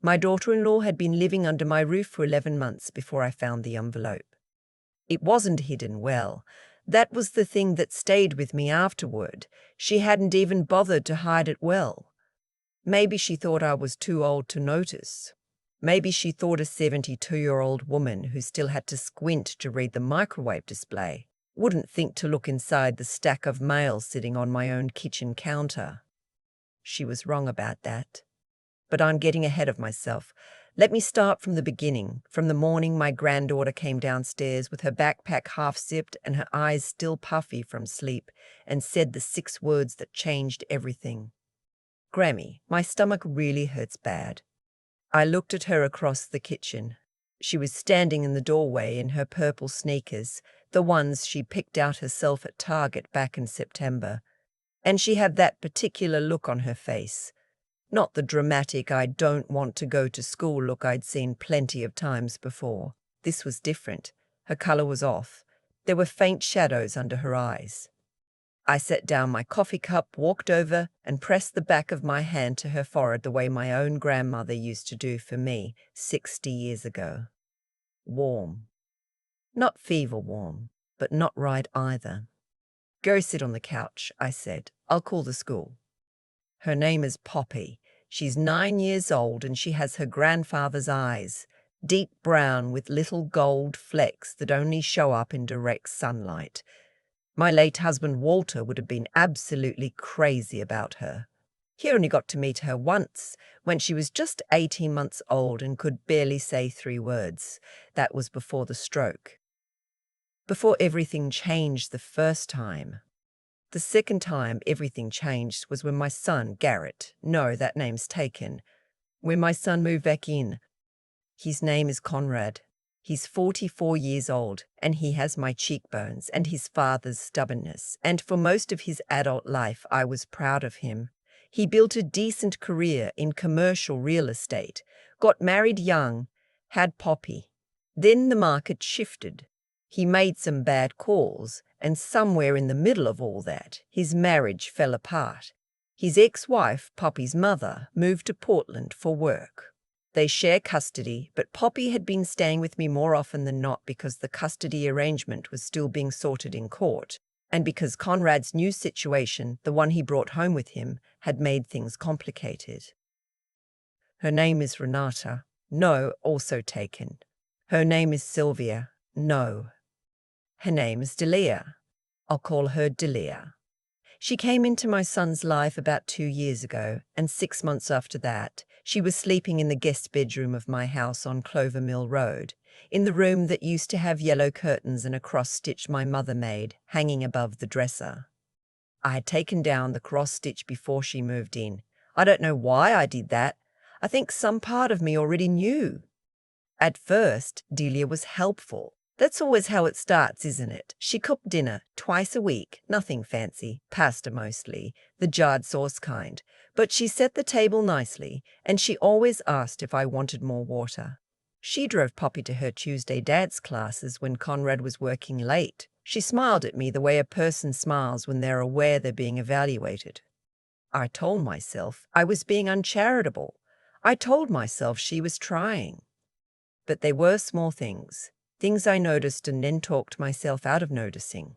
My daughter-in-law had been living under my roof for 11 months before I found the envelope. It wasn't hidden well. That was the thing that stayed with me afterward. She hadn't even bothered to hide it well. Maybe she thought I was too old to notice. Maybe she thought a 72-year-old woman who still had to squint to read the microwave display wouldn't think to look inside the stack of mail sitting on my own kitchen counter. She was wrong about that. But I'm getting ahead of myself. Let me start from the beginning, from the morning my granddaughter came downstairs with her backpack half-zipped and her eyes still puffy from sleep, and said the 6 words that changed everything. "Grammy, my stomach really hurts bad." I looked at her across the kitchen. She was standing in the doorway in her purple sneakers, the ones she picked out herself at Target back in September, and she had that particular look on her face. Not the dramatic "I don't want to go to school" look I'd seen plenty of times before. This was different. Her color was off. There were faint shadows under her eyes. I set down my coffee cup, walked over, and pressed the back of my hand to her forehead the way my own grandmother used to do for me 60 years ago. Warm. Not fever warm, but not right either. "Go sit on the couch," I said. "I'll call the school." Her name is Poppy. She's 9 years old and she has her grandfather's eyes, deep brown with little gold flecks that only show up in direct sunlight. My late husband Walter would have been absolutely crazy about her. He only got to meet her once, when she was just 18 months old and could barely say 3 words. That was before the stroke. Before everything changed the first time. The second time everything changed was when my son, Garrett, no, that name's taken, when my son moved back in. His name is Conrad. He's 44 years old, and he has my cheekbones and his father's stubbornness, and for most of his adult life I was proud of him. He built a decent career in commercial real estate, got married young, had Poppy. Then the market shifted. He made some bad calls, and somewhere in the middle of all that, his marriage fell apart. His ex-wife, Poppy's mother, moved to Portland for work. They share custody, but Poppy had been staying with me more often than not because the custody arrangement was still being sorted in court, and because Conrad's new situation, the one he brought home with him, had made things complicated. Her name is Renata. No, also taken. Her name is Sylvia. No. Her name is Delia. I'll call her Delia. She came into my son's life about 2 years ago, and 6 months after that, she was sleeping in the guest bedroom of my house on Clover Mill Road, in the room that used to have yellow curtains and a cross-stitch my mother made, hanging above the dresser. I had taken down the cross-stitch before she moved in. I don't know why I did that. I think some part of me already knew. At first, Delia was helpful. That's always how it starts, isn't it? She cooked dinner twice a week, nothing fancy, pasta mostly, the jarred sauce kind. But she set the table nicely, and she always asked if I wanted more water. She drove Poppy to her Tuesday dance classes when Conrad was working late. She smiled at me the way a person smiles when they're aware they're being evaluated. I told myself I was being uncharitable. I told myself she was trying. But they were small things. Things I noticed and then talked myself out of noticing.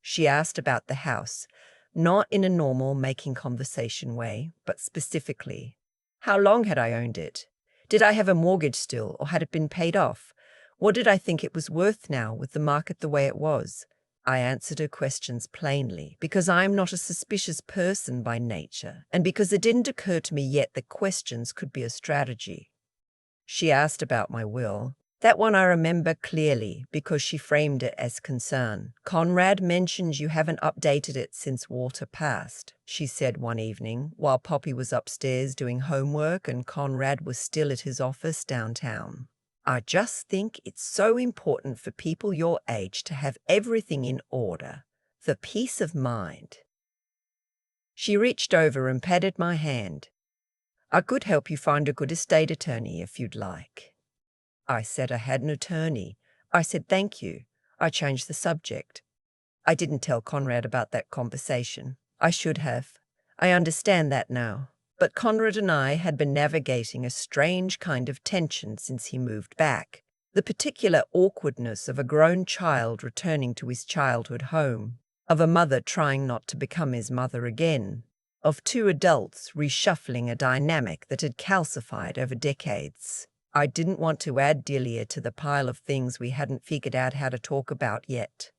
She asked about the house, not in a normal making conversation way, but specifically. How long had I owned it? Did I have a mortgage still, or had it been paid off? What did I think it was worth now with the market the way it was? I answered her questions plainly, because I am not a suspicious person by nature, and because it didn't occur to me yet that questions could be a strategy. She asked about my will. That one I remember clearly because she framed it as concern. "Conrad mentions you haven't updated it since Walter passed," she said one evening while Poppy was upstairs doing homework and Conrad was still at his office downtown. "I just think it's so important for people your age to have everything in order, for peace of mind." She reached over and patted my hand. "I could help you find a good estate attorney if you'd like." I said I had an attorney. I said thank you. I changed the subject. I didn't tell Conrad about that conversation. I should have. I understand that now. But Conrad and I had been navigating a strange kind of tension since he moved back. The particular awkwardness of a grown child returning to his childhood home, of a mother trying not to become his mother again, of two adults reshuffling a dynamic that had calcified over decades. I didn't want to add Delia to the pile of things we hadn't figured out how to talk about yet.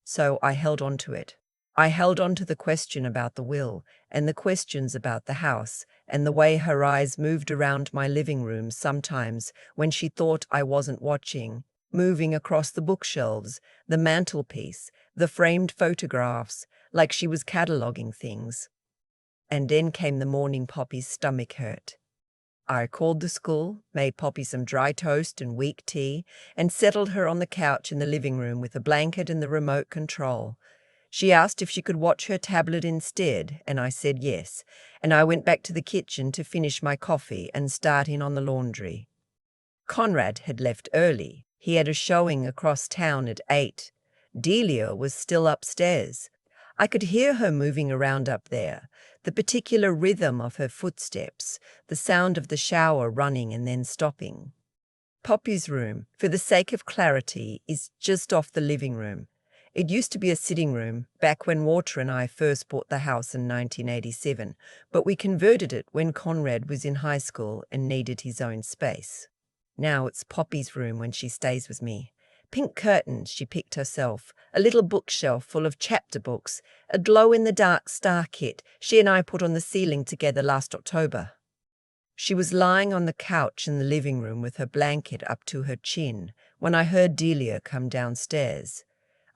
So I held on to it. I held on to the question about the will, and the questions about the house, and the way her eyes moved around my living room sometimes when she thought I wasn't watching, moving across the bookshelves, the mantelpiece, the framed photographs, like she was cataloguing things. And then came the morning Poppy's stomach hurt. I called the school, made Poppy some dry toast and weak tea, and settled her on the couch in the living room with a blanket and the remote control. She asked if she could watch her tablet instead, and I said yes, and I went back to the kitchen to finish my coffee and start in on the laundry. Conrad had left early. He had a showing across town at 8. Delia was still upstairs. I could hear her moving around up there, the particular rhythm of her footsteps, the sound of the shower running and then stopping. Poppy's room, for the sake of clarity, is just off the living room. It used to be a sitting room back when Walter and I first bought the house in 1987, but we converted it when Conrad was in high school and needed his own space. Now it's Poppy's room when she stays with me. Pink curtains she picked herself, a little bookshelf full of chapter books, a glow-in-the-dark star kit she and I put on the ceiling together last October. She was lying on the couch in the living room with her blanket up to her chin when I heard Delia come downstairs.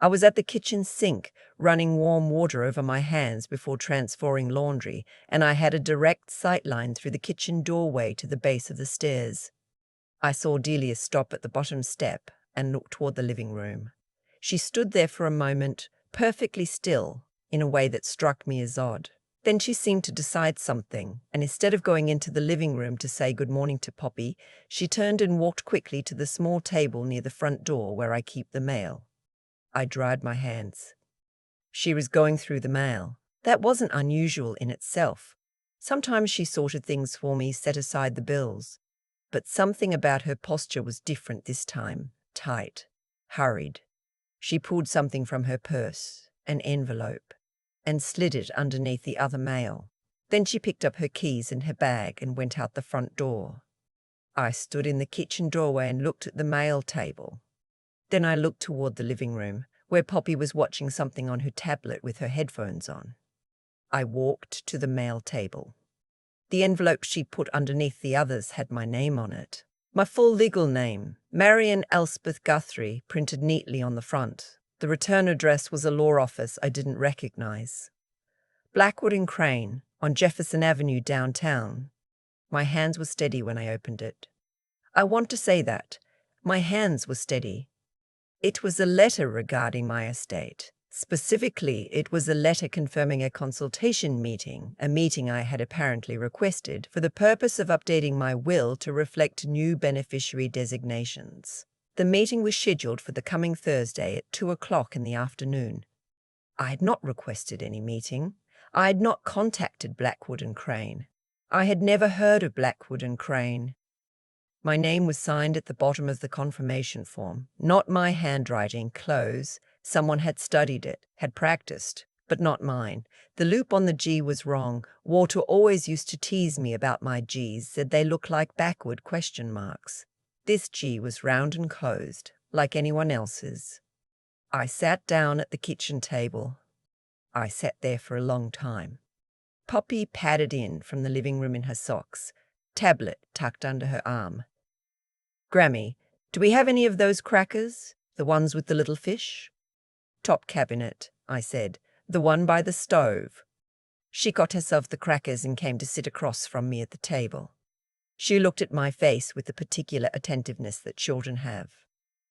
I was at the kitchen sink, running warm water over my hands before transferring laundry, and I had a direct sightline through the kitchen doorway to the base of the stairs. I saw Delia stop at the bottom step and look toward the living room. She stood there for a moment, perfectly still, in a way that struck me as odd. Then she seemed to decide something, and instead of going into the living room to say good morning to Poppy, she turned and walked quickly to the small table near the front door where I keep the mail. I dried my hands. She was going through the mail. That wasn't unusual in itself. Sometimes she sorted things for me, set aside the bills. But something about her posture was different this time, tight, hurried. She pulled something from her purse, an envelope, and slid it underneath the other mail. Then she picked up her keys and her bag and went out the front door. I stood in the kitchen doorway and looked at the mail table. Then I looked toward the living room, where Poppy was watching something on her tablet with her headphones on. I walked to the mail table. The envelope she put underneath the others had my name on it. My full legal name, Marion Elspeth Guthrie, printed neatly on the front. The return address was a law office I didn't recognize. Blackwood and Crane, on Jefferson Avenue downtown. My hands were steady when I opened it. I want to say that. My hands were steady. It was a letter regarding my estate. Specifically, it was a letter confirming a consultation meeting, a meeting I had apparently requested for the purpose of updating my will to reflect new beneficiary designations. The meeting was scheduled for the coming Thursday at 2 o'clock in the afternoon. I had not requested any meeting. I had not contacted Blackwood and Crane. I had never heard of Blackwood and Crane. My name was signed at the bottom of the confirmation form. Not my handwriting, close. Someone had studied it, had practiced, but not mine. The loop on the G was wrong. Walter always used to tease me about my G's, said they look like backward question marks. This G was round and closed, like anyone else's. I sat down at the kitchen table. I sat there for a long time. Poppy padded in from the living room in her socks, tablet tucked under her arm. Grammy, do we have any of those crackers? The ones with the little fish? Top cabinet, I said, the one by the stove. She got herself the crackers and came to sit across from me at the table. She looked at my face with the particular attentiveness that children have,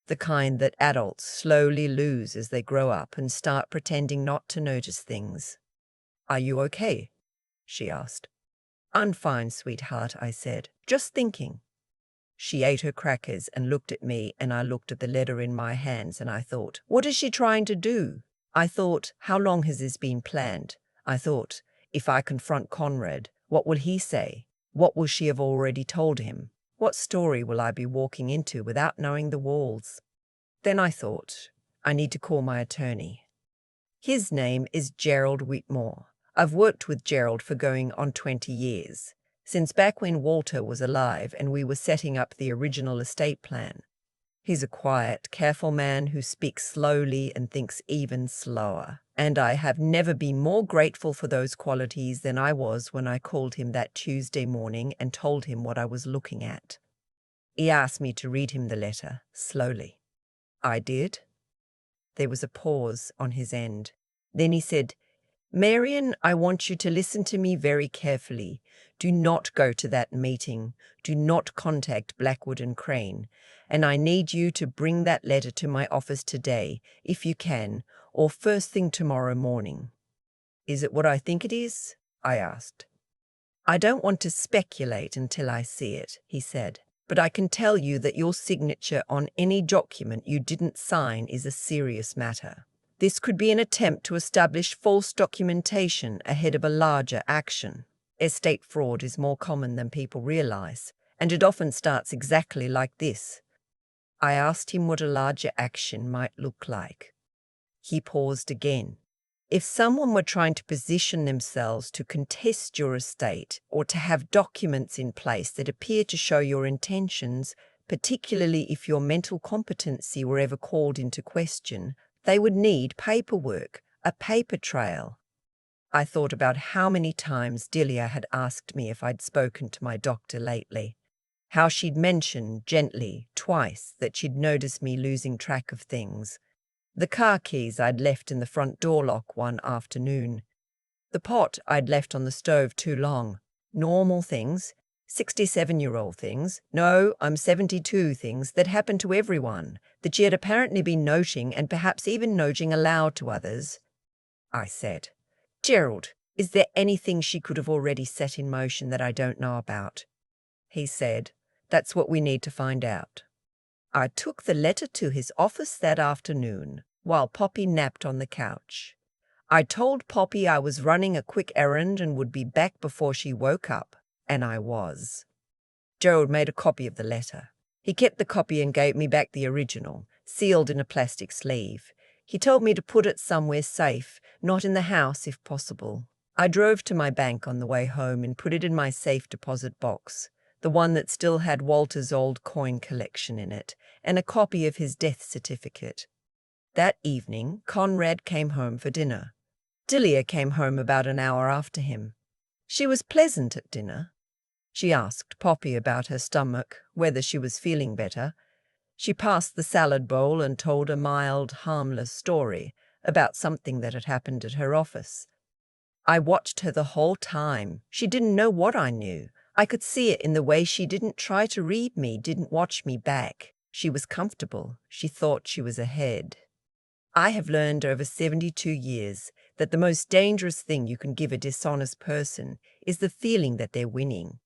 the kind that adults slowly lose as they grow up and start pretending not to notice things. Are you okay? She asked. I'm fine, sweetheart, I said, just thinking. She ate her crackers and looked at me, and I looked at the letter in my hands, and I thought, what is she trying to do? I thought, how long has this been planned? I thought, if I confront Conrad, What will he say? What will she have already told him? What story will I be walking into without knowing the walls? Then I thought, I need to call my attorney. His name is Gerald Whitmore. I've worked with Gerald for going on 20 years, since back when Walter was alive and we were setting up the original estate plan. He's a quiet, careful man who speaks slowly and thinks even slower, and I have never been more grateful for those qualities than I was when I called him that Tuesday morning and told him what I was looking at. He asked me to read him the letter, slowly. I did. There was a pause on his end. Then he said, "Marion, I want you to listen to me very carefully. Do not go to that meeting. Do not contact Blackwood and Crane. And I need you to bring that letter to my office today, if you can, or first thing tomorrow morning." "Is it what I think it is?" I asked. "I don't want to speculate until I see it," he said. "But I can tell you that your signature on any document you didn't sign is a serious matter. This could be an attempt to establish false documentation ahead of a larger action. Estate fraud is more common than people realize, and it often starts exactly like this." I asked him what a larger action might look like. He paused again. "If someone were trying to position themselves to contest your estate or to have documents in place that appear to show your intentions, particularly if your mental competency were ever called into question, they would need paperwork, a paper trail." I thought about how many times Delia had asked me if I'd spoken to my doctor lately, how she'd mentioned gently, twice, that she'd noticed me losing track of things. The car keys I'd left in the front door lock one afternoon. The pot I'd left on the stove too long. Normal things, 67-year-old things, no, I'm 72 things that happen to everyone, that she had apparently been noting and perhaps even noting aloud to others. I said, "Gerald, is there anything she could have already set in motion that I don't know about?" He said, "That's what we need to find out." I took the letter to his office that afternoon, while Poppy napped on the couch. I told Poppy I was running a quick errand and would be back before she woke up, and I was. Gerald made a copy of the letter. He kept the copy and gave me back the original, sealed in a plastic sleeve. He told me to put it somewhere safe, not in the house if possible. I drove to my bank on the way home and put it in my safe deposit box, the one that still had Walter's old coin collection in it, and a copy of his death certificate. That evening, Conrad came home for dinner. Delia came home about an hour after him. She was pleasant at dinner. She asked Poppy about her stomach, whether she was feeling better. She passed the salad bowl and told a mild, harmless story about something that had happened at her office. I watched her the whole time. She didn't know what I knew. I could see it in the way she didn't try to read me, didn't watch me back. She was comfortable. She thought she was ahead. I have learned over 72 years that the most dangerous thing you can give a dishonest person is the feeling that they're winning.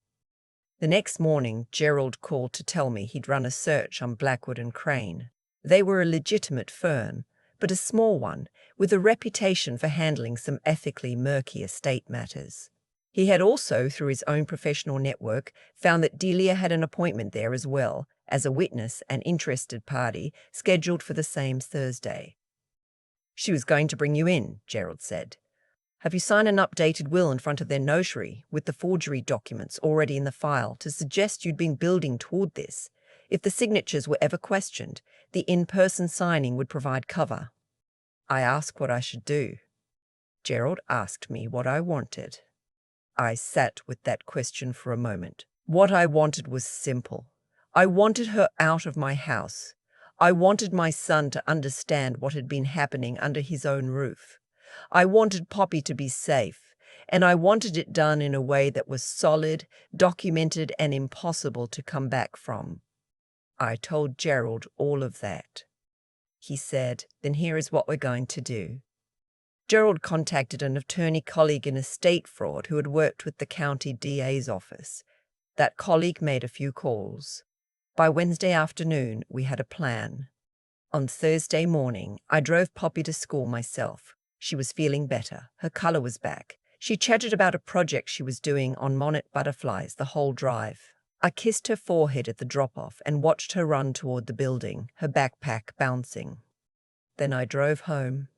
The next morning, Gerald called to tell me he'd run a search on Blackwood and Crane. They were a legitimate firm, but a small one, with a reputation for handling some ethically murky estate matters. He had also, through his own professional network, found that Delia had an appointment there as well, as a witness and interested party, scheduled for the same Thursday. "She was going to bring you in," Gerald said. "Have you signed an updated will in front of their notary, with the forgery documents already in the file, to suggest you'd been building toward this? If the signatures were ever questioned, the in-person signing would provide cover." I asked what I should do. Gerald asked me what I wanted. I sat with that question for a moment. What I wanted was simple. I wanted her out of my house. I wanted my son to understand what had been happening under his own roof. I wanted Poppy to be safe, and I wanted it done in a way that was solid, documented, and impossible to come back from. I told Gerald all of that. He said, "Then here is what we're going to do." Gerald contacted an attorney colleague in estate fraud who had worked with the county DA's office. That colleague made a few calls. By Wednesday afternoon, we had a plan. On Thursday morning, I drove Poppy to school myself. She was feeling better. Her colour was back. She chatted about a project she was doing on monarch butterflies the whole drive. I kissed her forehead at the drop-off and watched her run toward the building, her backpack bouncing. Then I drove home.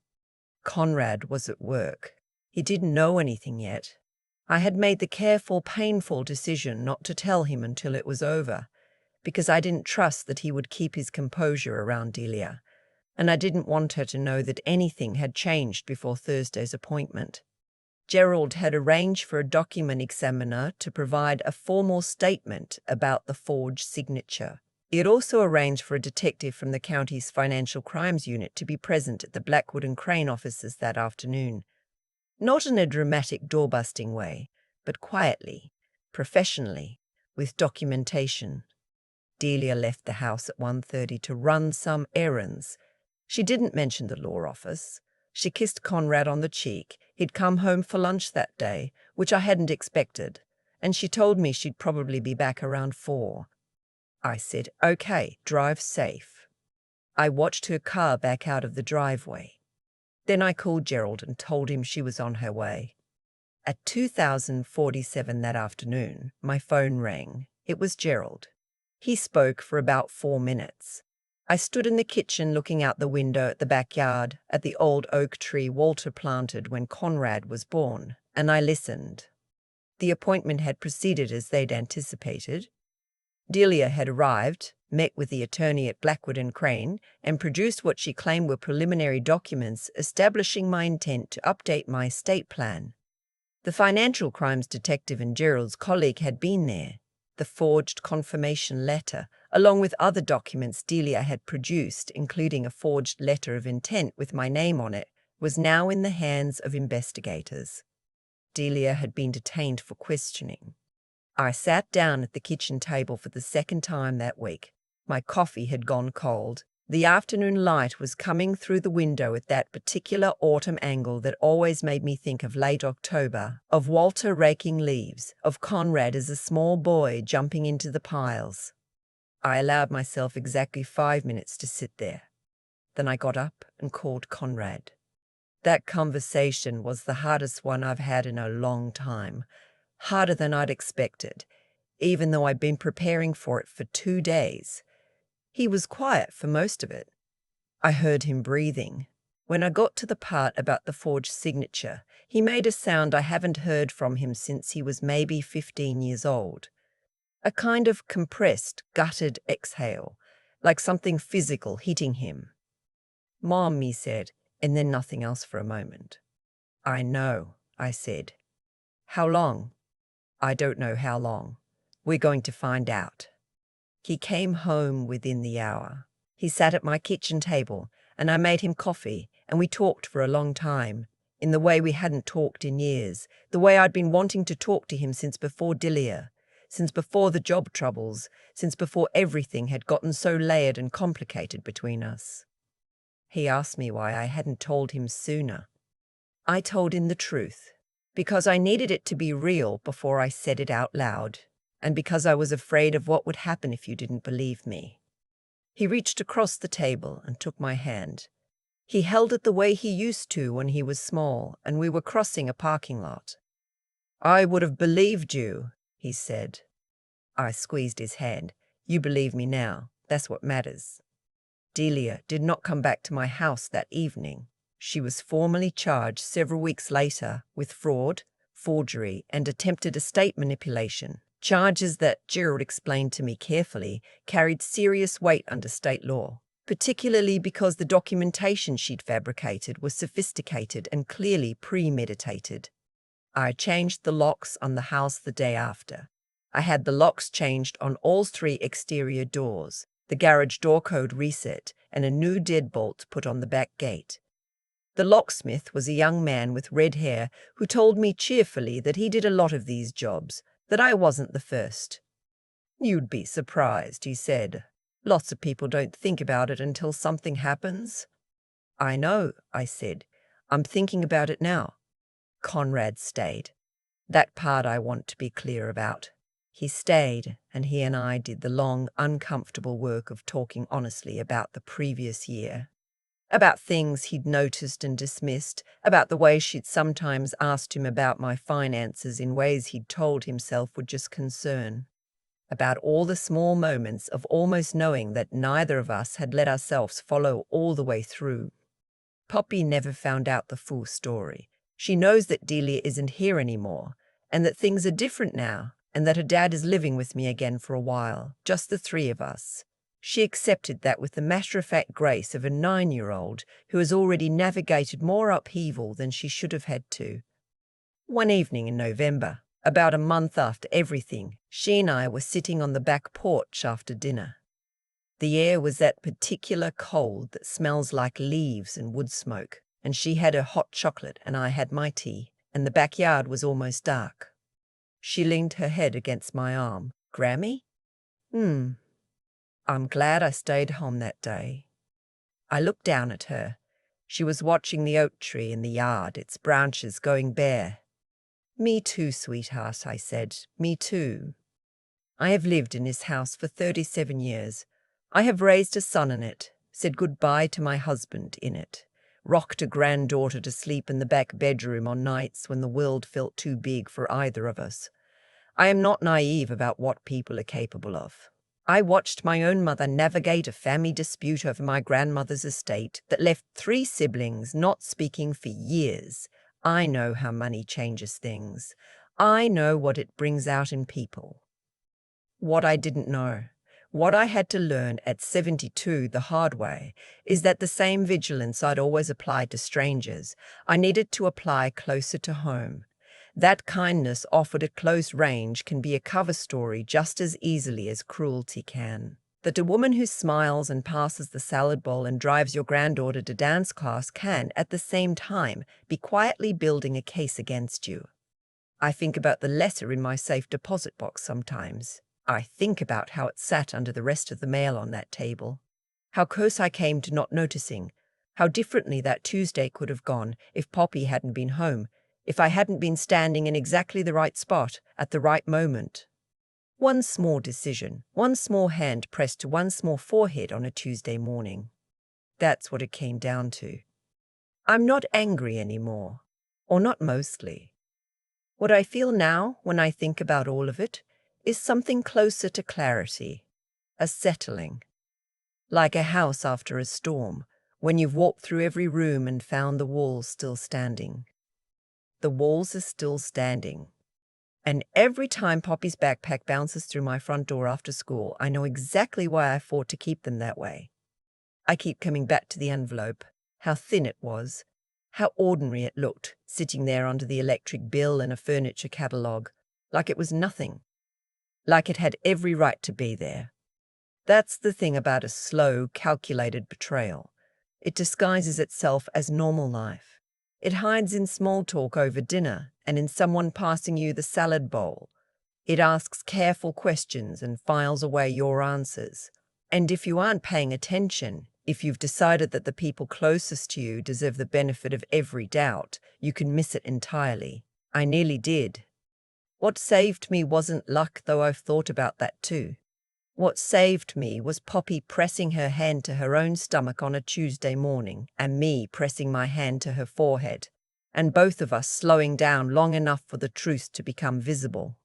Conrad was at work. He didn't know anything yet. I had made the careful, painful decision not to tell him until it was over, because I didn't trust that he would keep his composure around Delia, and I didn't want her to know that anything had changed before Thursday's appointment. Gerald had arranged for a document examiner to provide a formal statement about the forged signature. He had also arranged for a detective from the county's financial crimes unit to be present at the Blackwood and Crane offices that afternoon. Not in a dramatic door-busting way, but quietly, professionally, with documentation. Delia left the house at 1:30 to run some errands. She didn't mention the law office. She kissed Conrad on the cheek. He'd come home for lunch that day, which I hadn't expected, and she told me she'd probably be back around 4. I said, "Okay, drive safe." I watched her car back out of the driveway. Then I called Gerald and told him she was on her way. At 2047 that afternoon, my phone rang. It was Gerald. He spoke for about 4 minutes. I stood in the kitchen looking out the window at the backyard, at the old oak tree Walter planted when Conrad was born, and I listened. The appointment had proceeded as they'd anticipated. Delia had arrived, met with the attorney at Blackwood and Crane, and produced what she claimed were preliminary documents establishing my intent to update my estate plan. The financial crimes detective and Gerald's colleague had been there. The forged confirmation letter, along with other documents Delia had produced, including a forged letter of intent with my name on it, was now in the hands of investigators. Delia had been detained for questioning. I sat down at the kitchen table for the second time that week. My coffee had gone cold. The afternoon light was coming through the window at that particular autumn angle that always made me think of late October, of Walter raking leaves, of Conrad as a small boy jumping into the piles. I allowed myself exactly 5 minutes to sit there. Then I got up and called Conrad. That conversation was the hardest one I've had in a long time, harder than I'd expected, even though I'd been preparing for it for 2 days. He was quiet for most of it. I heard him breathing. When I got to the part about the forged signature, he made a sound I haven't heard from him since he was maybe 15 years old. A kind of compressed, gutted exhale, like something physical hitting him. "Mom," he said, and then nothing else for a moment. "I know," I said. "How long?" "I don't know how long. We're going to find out." He came home within the hour. He sat at my kitchen table, and I made him coffee, and we talked for a long time, in the way we hadn't talked in years, the way I'd been wanting to talk to him since before Delia, since before the job troubles, since before everything had gotten so layered and complicated between us. He asked me why I hadn't told him sooner. I told him the truth, because I needed it to be real before I said it out loud, and because I was afraid of what would happen if you didn't believe me. He reached across the table and took my hand. He held it the way he used to when he was small and we were crossing a parking lot. "I would have believed you," he said. I squeezed his hand. "You believe me now. That's what matters." Delia did not come back to my house that evening. She was formally charged several weeks later with fraud, forgery, and attempted estate manipulation. Charges that, Gerald explained to me carefully, carried serious weight under state law, particularly because the documentation she'd fabricated was sophisticated and clearly premeditated. I changed the locks on the house the day after. I had the locks changed on all 3 exterior doors, the garage door code reset, and a new deadbolt put on the back gate. The locksmith was a young man with red hair who told me cheerfully that he did a lot of these jobs, that I wasn't the first. "You'd be surprised," he said. "Lots of people don't think about it until something happens." "I know," I said. "I'm thinking about it now." Conrad stayed. That part I want to be clear about. He stayed, and he and I did the long, uncomfortable work of talking honestly about the previous year. About things he'd noticed and dismissed, about the way she'd sometimes asked him about my finances in ways he'd told himself would just concern, about all the small moments of almost knowing that neither of us had let ourselves follow all the way through. Poppy never found out the full story. She knows that Delia isn't here anymore, and that things are different now, and that her dad is living with me again for a while, just the three of us. She accepted that with the matter-of-fact grace of a 9-year-old who has already navigated more upheaval than she should have had to. One evening in November, about a month after everything, she and I were sitting on the back porch after dinner. The air was that particular cold that smells like leaves and wood smoke, and she had her hot chocolate and I had my tea, and the backyard was almost dark. She leaned her head against my arm. "Grammy? I'm glad I stayed home that day." I looked down at her. She was watching the oak tree in the yard, its branches going bare. "Me too, sweetheart," I said. "Me too. I have lived in this house for 37 years. I have raised a son in it, said goodbye to my husband in it, rocked a granddaughter to sleep in the back bedroom on nights when the world felt too big for either of us. I am not naive about what people are capable of. I watched my own mother navigate a family dispute over my grandmother's estate that left 3 siblings not speaking for years. I know how money changes things. I know what it brings out in people. What I didn't know, what I had to learn at 72 the hard way, is that the same vigilance I'd always applied to strangers, I needed to apply closer to home. That kindness offered at close range can be a cover story just as easily as cruelty can. That a woman who smiles and passes the salad bowl and drives your granddaughter to dance class can, at the same time, be quietly building a case against you. I think about the letter in my safe deposit box sometimes. I think about how it sat under the rest of the mail on that table. How close I came to not noticing. How differently that Tuesday could have gone if Poppy hadn't been home, if I hadn't been standing in exactly the right spot at the right moment. One small decision, one small hand pressed to one small forehead on a Tuesday morning. That's what it came down to. I'm not angry anymore, or not mostly. What I feel now when I think about all of it is something closer to clarity, a settling. Like a house after a storm, when you've walked through every room and found the walls still standing. The walls are still standing. And every time Poppy's backpack bounces through my front door after school, I know exactly why I fought to keep them that way. I keep coming back to the envelope, how thin it was, how ordinary it looked, sitting there under the electric bill and a furniture catalogue, like it was nothing, like it had every right to be there. That's the thing about a slow, calculated betrayal. It disguises itself as normal life. It hides in small talk over dinner and in someone passing you the salad bowl. It asks careful questions and files away your answers. And if you aren't paying attention, if you've decided that the people closest to you deserve the benefit of every doubt, you can miss it entirely. I nearly did. What saved me wasn't luck, though I've thought about that too. What saved me was Poppy pressing her hand to her own stomach on a Tuesday morning and me pressing my hand to her forehead, and both of us slowing down long enough for the truth to become visible.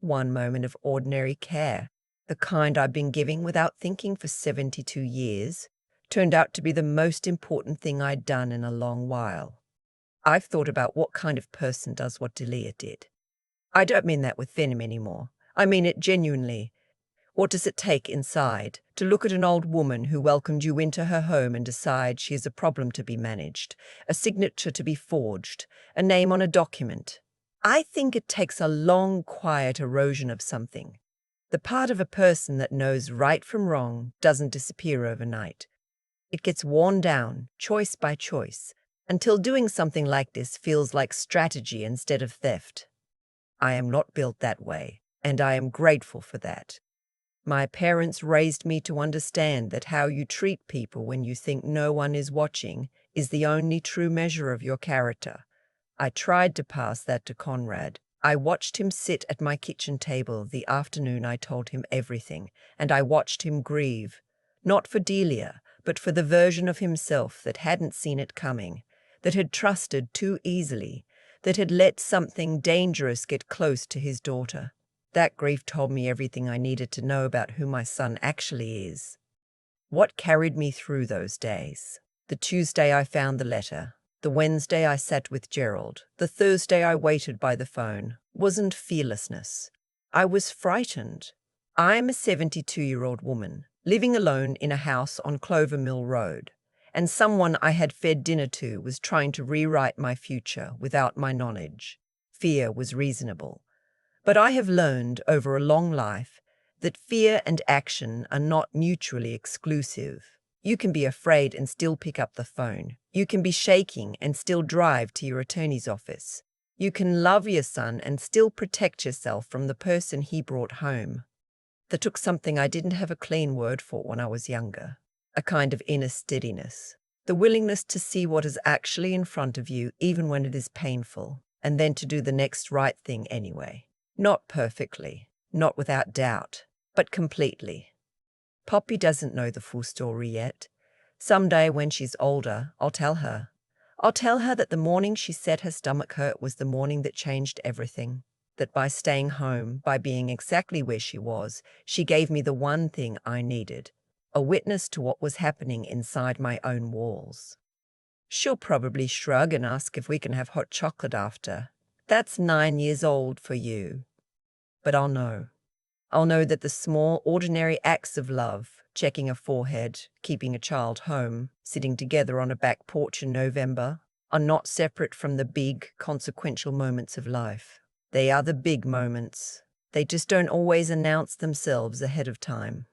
One moment of ordinary care, the kind I've been giving without thinking for 72 years, turned out to be the most important thing I'd done in a long while. I've thought about what kind of person does what Delia did. I don't mean that with venom anymore. I mean it genuinely. What does it take inside to look at an old woman who welcomed you into her home and decide she is a problem to be managed, a signature to be forged, a name on a document? I think it takes a long, quiet erosion of something. The part of a person that knows right from wrong doesn't disappear overnight. It gets worn down, choice by choice, until doing something like this feels like strategy instead of theft. I am not built that way, and I am grateful for that. My parents raised me to understand that how you treat people when you think no one is watching is the only true measure of your character. I tried to pass that to Conrad. I watched him sit at my kitchen table the afternoon I told him everything, and I watched him grieve, not for Delia, but for the version of himself that hadn't seen it coming, that had trusted too easily, that had let something dangerous get close to his daughter. That grief told me everything I needed to know about who my son actually is. What carried me through those days? The Tuesday I found the letter. The Wednesday I sat with Gerald. The Thursday I waited by the phone. Wasn't fearlessness. I was frightened. I'm a 72-year-old woman, living alone in a house on Clover Mill Road, and someone I had fed dinner to was trying to rewrite my future without my knowledge. Fear was reasonable. But I have learned over a long life that fear and action are not mutually exclusive. You can be afraid and still pick up the phone. You can be shaking and still drive to your attorney's office. You can love your son and still protect yourself from the person he brought home. That took something I didn't have a clean word for when I was younger. A kind of inner steadiness. The willingness to see what is actually in front of you even when it is painful, and then to do the next right thing anyway. Not perfectly, not without doubt, but completely. Poppy doesn't know the full story yet. Someday when she's older, I'll tell her. I'll tell her that the morning she said her stomach hurt was the morning that changed everything. That by staying home, by being exactly where she was, she gave me the one thing I needed, a witness to what was happening inside my own walls. She'll probably shrug and ask if we can have hot chocolate after. That's 9 years old for you. But I'll know. I'll know that the small, ordinary acts of love, checking a forehead, keeping a child home, sitting together on a back porch in November, are not separate from the big, consequential moments of life. They are the big moments. They just don't always announce themselves ahead of time.